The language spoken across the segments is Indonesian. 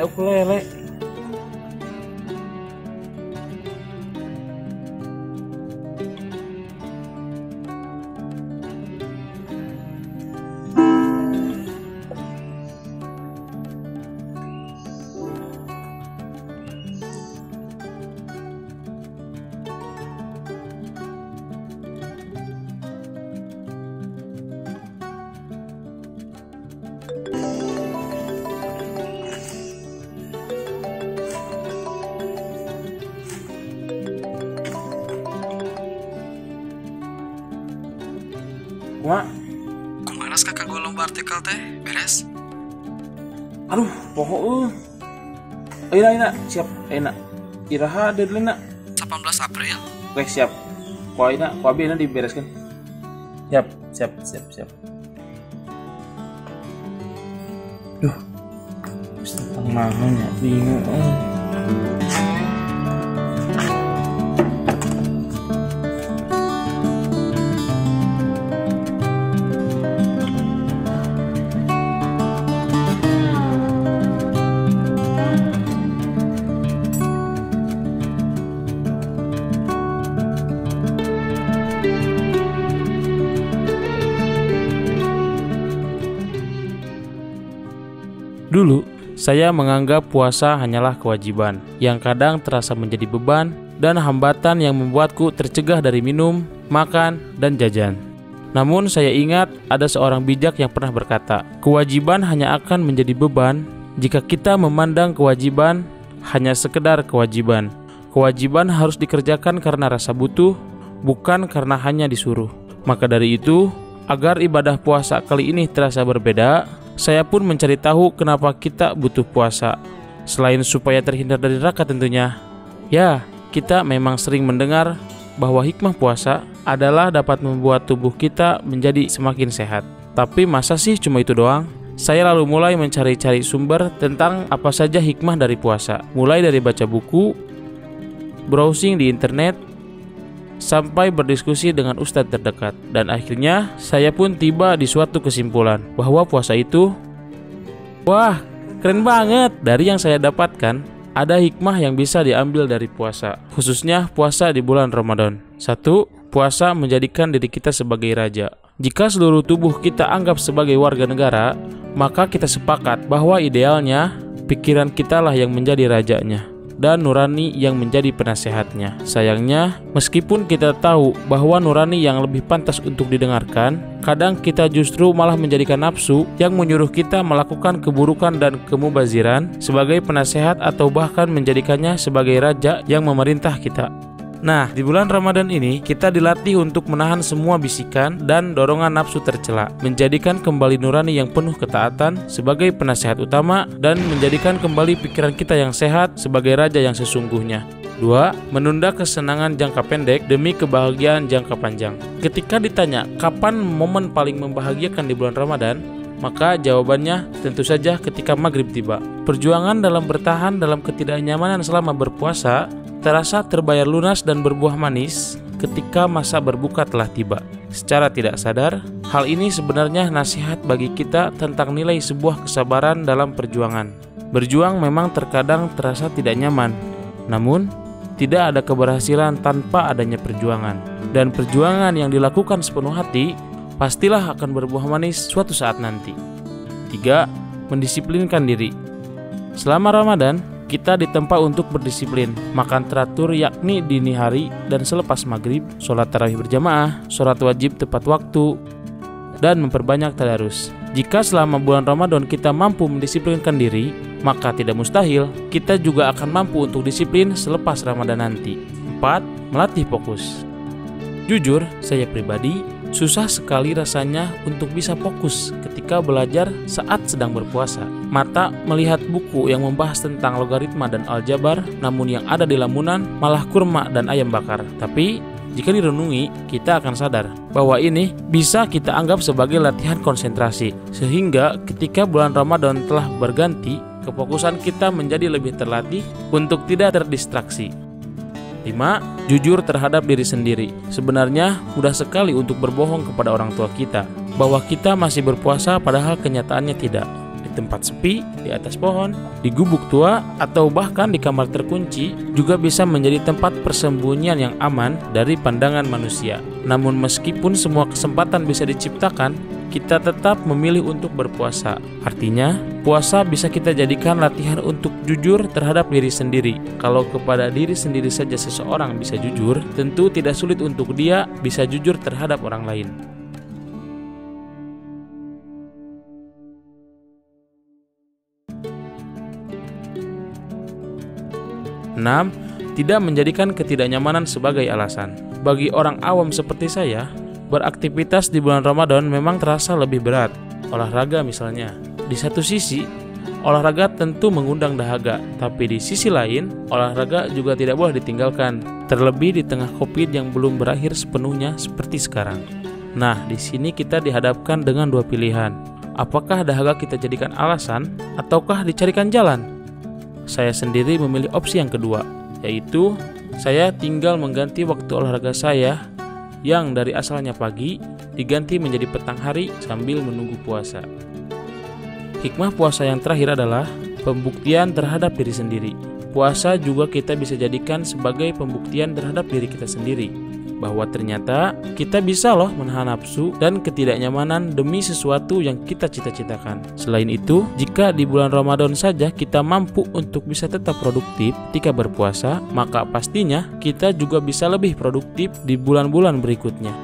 ukulele. Mak, kumanas kakak lomba artikel teh beres? aduh, poho enak siap enak. Iraha deadline nak 18 April. Oke siap. Kau enak, kau abi enak dibereskan. Siap. Duh, tentang mahanya bingung. Dulu, saya menganggap puasa hanyalah kewajiban, yang kadang terasa menjadi beban dan hambatan yang membuatku tercegah dari minum, makan, dan jajan. Namun saya ingat ada seorang bijak yang pernah berkata, kewajiban hanya akan menjadi beban jika kita memandang kewajiban hanya sekedar kewajiban. Kewajiban harus dikerjakan karena rasa butuh, bukan karena hanya disuruh. Maka dari itu, agar ibadah puasa kali ini terasa berbeda, saya pun mencari tahu kenapa kita butuh puasa. Selain supaya terhindar dari neraka tentunya. Ya, kita memang sering mendengar bahwa hikmah puasa adalah dapat membuat tubuh kita menjadi semakin sehat. Tapi masa sih cuma itu doang? Saya lalu mulai mencari-cari sumber tentang apa saja hikmah dari puasa. Mulai dari baca buku, browsing di internet, sampai berdiskusi dengan ustadz terdekat. Dan akhirnya saya pun tiba di suatu kesimpulan bahwa puasa itu, wah, keren banget. Dari yang saya dapatkan, ada hikmah yang bisa diambil dari puasa, khususnya puasa di bulan Ramadan. 1. Puasa menjadikan diri kita sebagai raja. Jika seluruh tubuh kita anggap sebagai warga negara, maka kita sepakat bahwa idealnya pikiran kitalah yang menjadi rajanya dan nurani yang menjadi penasehatnya. Sayangnya, meskipun kita tahu bahwa nurani yang lebih pantas untuk didengarkan, kadang kita justru malah menjadikan nafsu yang menyuruh kita melakukan keburukan dan kemubaziran sebagai penasehat atau bahkan menjadikannya sebagai raja yang memerintah kita. Nah, di bulan Ramadan ini kita dilatih untuk menahan semua bisikan dan dorongan nafsu tercela, menjadikan kembali nurani yang penuh ketaatan sebagai penasehat utama, dan menjadikan kembali pikiran kita yang sehat sebagai raja yang sesungguhnya. 2. Menunda kesenangan jangka pendek demi kebahagiaan jangka panjang. Ketika ditanya kapan momen paling membahagiakan di bulan Ramadan, maka jawabannya tentu saja ketika maghrib tiba. Perjuangan dalam bertahan dalam ketidaknyamanan selama berpuasa terasa terbayar lunas dan berbuah manis ketika masa berbuka telah tiba. Secara tidak sadar, hal ini sebenarnya nasihat bagi kita tentang nilai sebuah kesabaran dalam perjuangan. Berjuang memang terkadang terasa tidak nyaman, namun tidak ada keberhasilan tanpa adanya perjuangan. Dan perjuangan yang dilakukan sepenuh hati pastilah akan berbuah manis suatu saat nanti. 3. Mendisiplinkan diri. Selama Ramadan, kita ditempa untuk berdisiplin, makan teratur yakni dini hari dan selepas maghrib, sholat tarawih berjamaah, sholat wajib tepat waktu, dan memperbanyak tadarus. Jika selama bulan Ramadan kita mampu mendisiplinkan diri, maka tidak mustahil kita juga akan mampu untuk disiplin selepas Ramadan nanti. 4. Melatih fokus. Jujur, saya pribadi susah sekali rasanya untuk bisa fokus ketika belajar saat sedang berpuasa. Mata melihat buku yang membahas tentang logaritma dan aljabar, namun yang ada di lamunan malah kurma dan ayam bakar. Tapi jika direnungi, kita akan sadar bahwa ini bisa kita anggap sebagai latihan konsentrasi, sehingga ketika bulan Ramadan telah berganti, kefokusan kita menjadi lebih terlatih untuk tidak terdistraksi. 5. Jujur terhadap diri sendiri. Sebenarnya mudah sekali untuk berbohong kepada orang tua kita bahwa kita masih berpuasa padahal kenyataannya tidak. tempat sepi, di atas pohon, di gubuk tua, atau bahkan di kamar terkunci juga bisa menjadi tempat persembunyian yang aman dari pandangan manusia. Namun meskipun semua kesempatan bisa diciptakan, kita tetap memilih untuk berpuasa. Artinya, puasa bisa kita jadikan latihan untuk jujur terhadap diri sendiri. Kalau kepada diri sendiri saja seseorang bisa jujur, tentu tidak sulit untuk dia bisa jujur terhadap orang lain. Enam, tidak menjadikan ketidaknyamanan sebagai alasan. Bagi orang awam seperti saya, beraktivitas di bulan Ramadan memang terasa lebih berat. Olahraga misalnya. Di satu sisi, olahraga tentu mengundang dahaga, tapi di sisi lain, olahraga juga tidak boleh ditinggalkan. Terlebih di tengah Covid yang belum berakhir sepenuhnya seperti sekarang. Nah, di sini kita dihadapkan dengan dua pilihan. Apakah dahaga kita jadikan alasan, ataukah dicarikan jalan? Saya sendiri memilih opsi yang kedua, yaitu saya tinggal mengganti waktu olahraga saya yang dari asalnya pagi diganti menjadi petang hari sambil menunggu puasa. Hikmah puasa yang terakhir adalah pembuktian terhadap diri sendiri. Puasa juga kita bisa jadikan sebagai pembuktian terhadap diri kita sendiri, bahwa ternyata kita bisa loh menahan nafsu dan ketidaknyamanan demi sesuatu yang kita cita-citakan. Selain itu, jika di bulan Ramadan saja kita mampu untuk bisa tetap produktif ketika berpuasa, maka pastinya kita juga bisa lebih produktif di bulan-bulan berikutnya.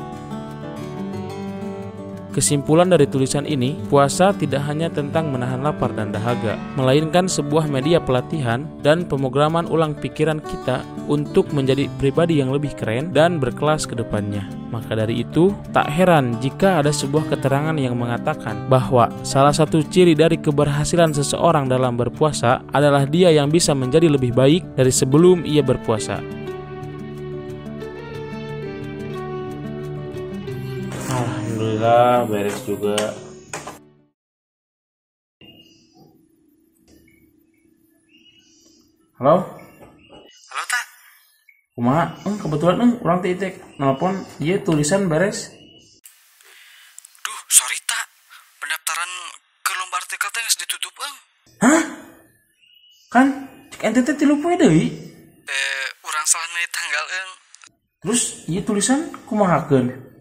Kesimpulan dari tulisan ini, puasa tidak hanya tentang menahan lapar dan dahaga, melainkan sebuah media pelatihan dan pemrograman ulang pikiran kita untuk menjadi pribadi yang lebih keren dan berkelas ke depannya. Maka dari itu, tak heran jika ada sebuah keterangan yang mengatakan bahwa salah satu ciri dari keberhasilan seseorang dalam berpuasa adalah dia yang bisa menjadi lebih baik dari sebelum ia berpuasa. Alhamdulillah beres juga. Halo? Halo, Tak. Kumaha? Kebetulan urang teh ieu nelpon ieu tulisan beres. Duh, sorry, Tak. Pendaftaran ke lomba artikel teh geus ditutup, Ang. Hah? Kan cek ente teh 3 poe deui. Urang salah milih tanggal, Ang. Terus ieu tulisan kumahakeun?